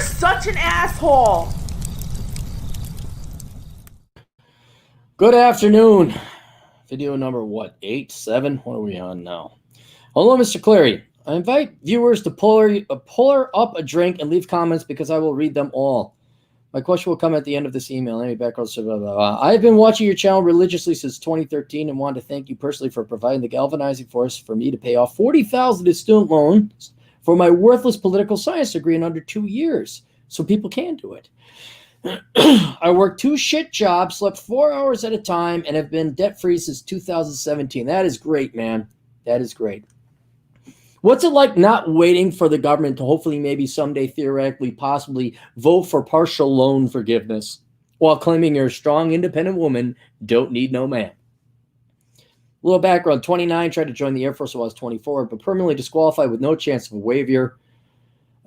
You're such an asshole. Good afternoon. Video number 8, 7? What are we on now? Hello, Mr. Clary. I invite viewers to pull up a drink and leave comments because I will read them all. My question will come at the end of this email. Any background? I've been watching your channel religiously since 2013 and want to thank you personally for providing the galvanizing force for me to pay off $40,000 in student loans for my worthless political science degree in under 2 years, so people can do it. I worked 2 shit jobs, slept 4 hours at a time, and have been debt-free since 2017. That is great, man. That is great. What's it like not waiting for the government to hopefully maybe someday theoretically possibly vote for partial loan forgiveness while claiming you're a strong, independent woman, don't need no man? A little background. 29, tried to join the Air Force when I was 24, but permanently disqualified with no chance of a waiver.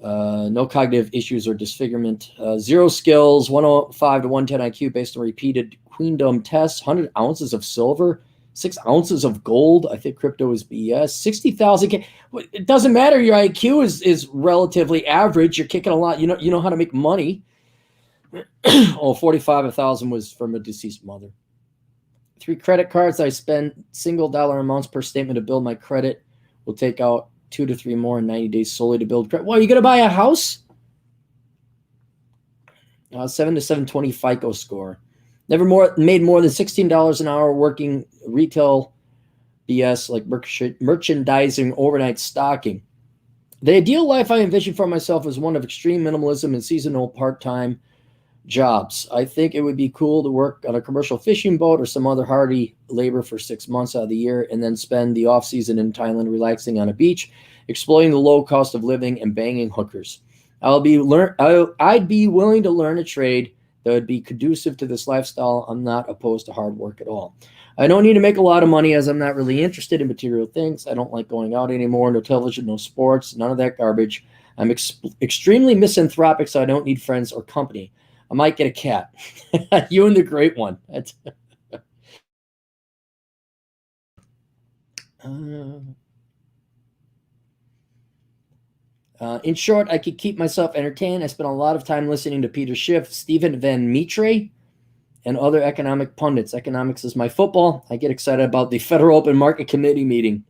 No cognitive issues or disfigurement. 0 skills, 105 to 110 IQ based on repeated queendom tests, 100 ounces of silver, 6 ounces of gold. I think crypto is BS. 60,000. It doesn't matter. Your IQ is relatively average. You're kicking a lot. You know how to make money. 45,000 was from a deceased mother. 3 credit cards. I spend single dollar amounts per statement to build my credit. We'll take out 2 to 3 more in 90 days solely to build credit. Well, you going to buy a house? 7 to 720 FICO score. Never made more than $16 an hour working retail BS like merchandising, overnight stocking. The ideal life I envision for myself is one of extreme minimalism and seasonal part-time jobs. I think it would be cool to work on a commercial fishing boat or some other hardy labor for 6 months out of the year and then spend the off-season in Thailand relaxing on a beach, exploring the low cost of living and banging hookers. I'd be willing to learn a trade that would be conducive to this lifestyle. I'm not opposed to hard work at all. I don't need to make a lot of money as I'm not really interested in material things. I don't like going out anymore. No television, no sports, none of that garbage. I'm extremely misanthropic, so I don't need friends or company. I might get a cat. You and the great one. In short, I could keep myself entertained. I spent a lot of time listening to Peter Schiff, Stephen Van Mitre, and other economic pundits. Economics is my football. I get excited about the Federal Open Market Committee meeting.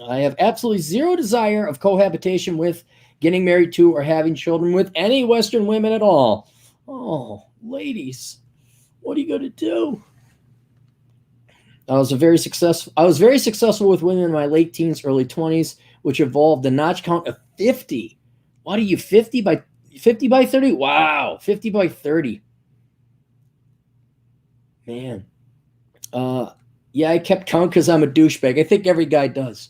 I have absolutely zero desire of cohabitation with, getting married to, or having children with any Western women at all. Oh, ladies, what are you going to do? I was very successful with women in my late teens, early 20s, which involved the notch count of 50. What are you, 50 by 30? Wow, 50 by 30. Man. Yeah, I kept count because I'm a douchebag. I think every guy does.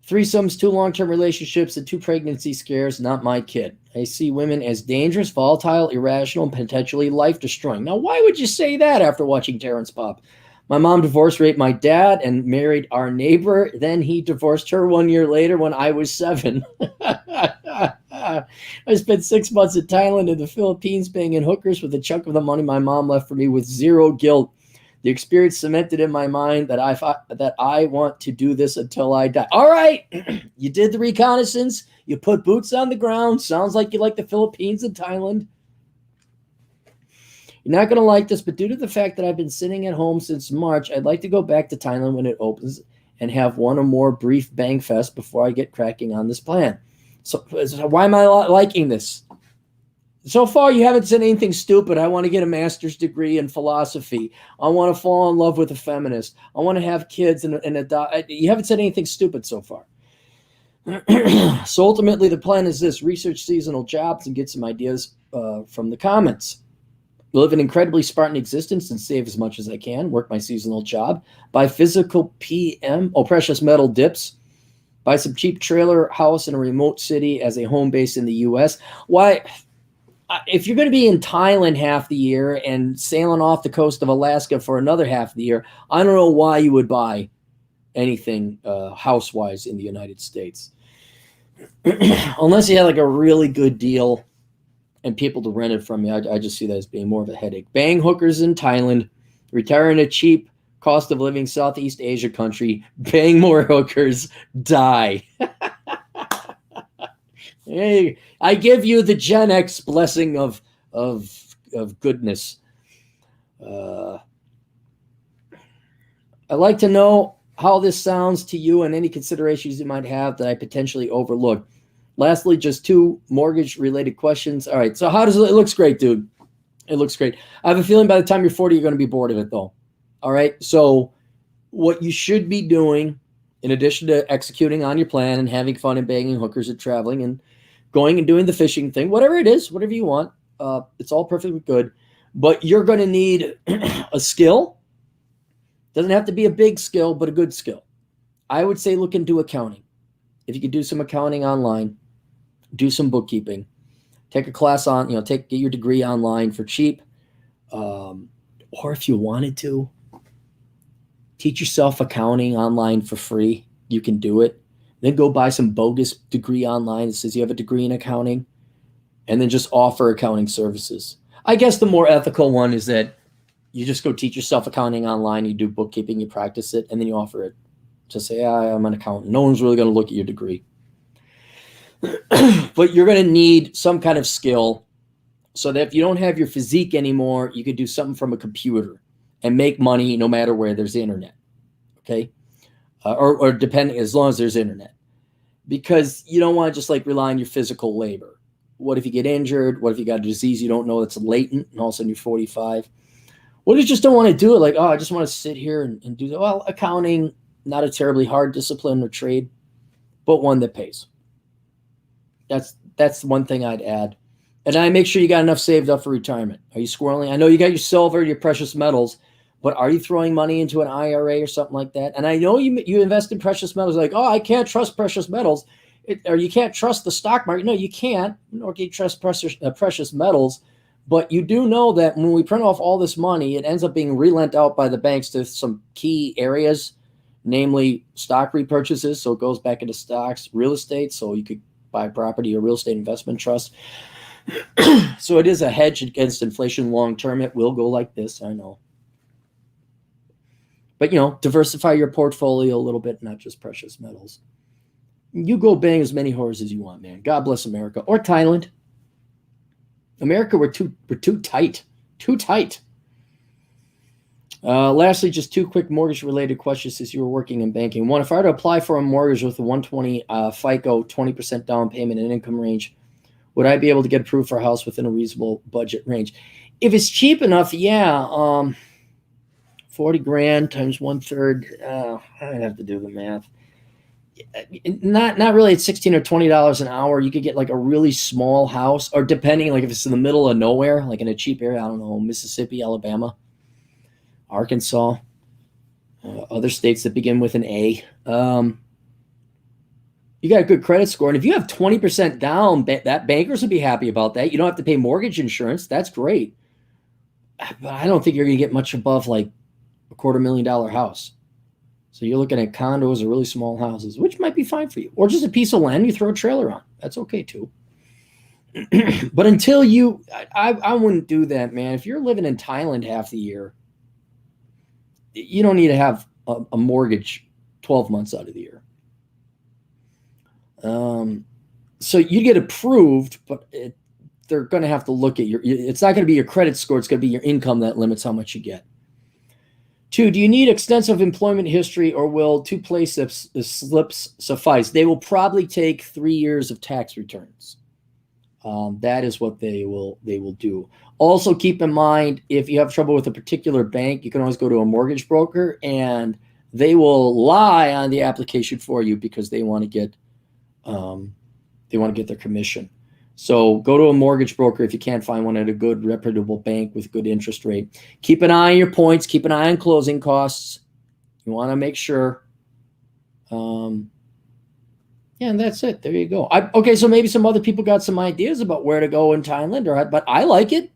Threesomes, 2 long-term relationships, and 2 pregnancy scares, not my kid. I see women as dangerous, volatile, irrational, and potentially life-destroying. Now, why would you say that after watching Terrence Pop? My mom divorce raped my dad and married our neighbor. Then he divorced her 1 year later when I was 7. I spent 6 months in Thailand and the Philippines paying in hookers with a chunk of the money my mom left for me with zero guilt. The experience cemented in my mind that I want to do this until I die. All right, you did the reconnaissance. You put boots on the ground. Sounds like you like the Philippines and Thailand. You're not going to like this, but due to the fact that I've been sitting at home since March, I'd like to go back to Thailand when it opens and have one or more brief bang fest before I get cracking on this plan. So why am I liking this? So far, you haven't said anything stupid. I want to get a master's degree in philosophy. I want to fall in love with a feminist. I want to have kids and adopt. You haven't said anything stupid so far. So ultimately, the plan is this: research seasonal jobs and get some ideas from the comments. Live an incredibly Spartan existence and save as much as I can. Work my seasonal job. Buy physical precious metal dips. Buy some cheap trailer house in a remote city as a home base in the U.S. Why? If you're going to be in Thailand half the year and sailing off the coast of Alaska for another half of the year, I don't know why you would buy anything house-wise in the United States. Unless you had like a really good deal and people to rent it from you. I just see that as being more of a headache. Bang hookers in Thailand, retire in a cheap cost of living Southeast Asia country, bang more hookers, die. Hey, I give you the Gen X blessing of goodness. Uh, I'd like to know how this sounds to you and any considerations you might have that I potentially overlooked. Lastly, just 2 mortgage related questions. All right. So how does it looks great, dude. It looks great. I have a feeling by the time you're 40, you're going to be bored of it though. All right. So what you should be doing in addition to executing on your plan and having fun and banging hookers and traveling and going and doing the fishing thing, whatever it is, whatever you want, it's all perfectly good. But you're going to need a skill. Doesn't have to be a big skill, but a good skill. I would say look into accounting. If you could do some accounting online, do some bookkeeping, take a class on, get your degree online for cheap. Or if you wanted to, teach yourself accounting online for free. You can do it. Then go buy some bogus degree online that says you have a degree in accounting, and then just offer accounting services. I guess the more ethical one is that you just go teach yourself accounting online, you do bookkeeping, you practice it, and then you offer it. Just say, I'm an accountant. No one's really going to look at your degree. But you're going to need some kind of skill so that if you don't have your physique anymore, you could do something from a computer and make money no matter where there's internet. Okay? Or depending, as long as there's internet. Because you don't want to just like rely on your physical labor. What if you get injured? What if you got a disease you don't know that's latent and all of a sudden you're 45? What if you just don't want to do it? Like, I just want to sit here and do that. Well, accounting, not a terribly hard discipline or trade, but one that pays. That's one thing I'd add. And I make sure you got enough saved up for retirement. Are you squirreling? I know you got your silver, your precious metals, but are you throwing money into an IRA or something like that? And I know you invest in precious metals like, I can't trust precious metals. Or you can't trust the stock market. No, you can't, nor can you trust precious metals. But you do know that when we print off all this money, it ends up being relent out by the banks to some key areas, namely stock repurchases. So it goes back into stocks, real estate. So you could buy property or real estate investment trust. So it is a hedge against inflation long term. It will go like this, I know. But, diversify your portfolio a little bit, not just precious metals. You go bang as many whores as you want, man. God bless America. Or Thailand. America, we're too tight. Too tight. Lastly, just 2 quick mortgage-related questions since you were working in banking. One, if I were to apply for a mortgage with a 120 FICO, 20% down payment and income range, would I be able to get approved for a house within a reasonable budget range? If it's cheap enough, yeah. 40 grand times 1/3. I'd have to do the math. Not really at $16 or $20 an hour. You could get like a really small house, or depending, like if it's in the middle of nowhere, like in a cheap area, I don't know, Mississippi, Alabama, Arkansas, other states that begin with an A. You got a good credit score. And if you have 20% down, that bankers would be happy about that. You don't have to pay mortgage insurance. That's great. But I don't think you're going to get much above like a $250,000 house. So you're looking at condos or really small houses, which might be fine for you. Or just a piece of land you throw a trailer on. That's okay too. But until I wouldn't do that, man. If you're living in Thailand half the year, you don't need to have a mortgage 12 months out of the year. So you get approved, but they're going to have to look at it's not going to be your credit score. It's going to be your income that limits how much you get. 2, do you need extensive employment history, or will 2 pay slips suffice? They will probably take 3 years of tax returns. That is what they will do. Also, keep in mind, if you have trouble with a particular bank, you can always go to a mortgage broker, and they will lie on the application for you because they want to get their commission. So go to a mortgage broker if you can't find one at a good, reputable bank with good interest rate. Keep an eye on your points. Keep an eye on closing costs. You want to make sure. And that's it. There you go. Okay, so maybe some other people got some ideas about where to go in Thailand, but I like it.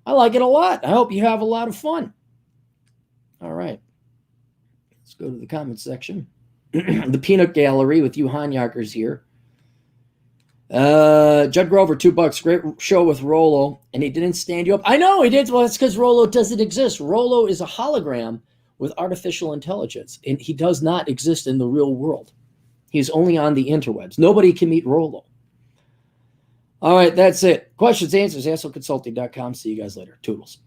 I like it a lot. I hope you have a lot of fun. All right. Let's go to the comments section. The Peanut Gallery with you Hanyakers here. Judd Grover, $2. Great show with Rollo, and he didn't stand you up. I know he did. Well, it's because Rollo doesn't exist. Rollo is a hologram with artificial intelligence, and he does not exist in the real world. He's only on the interwebs. Nobody can meet Rollo. All right, that's it. Questions, answers, assholeconsulting.com. See you guys later. Toodles.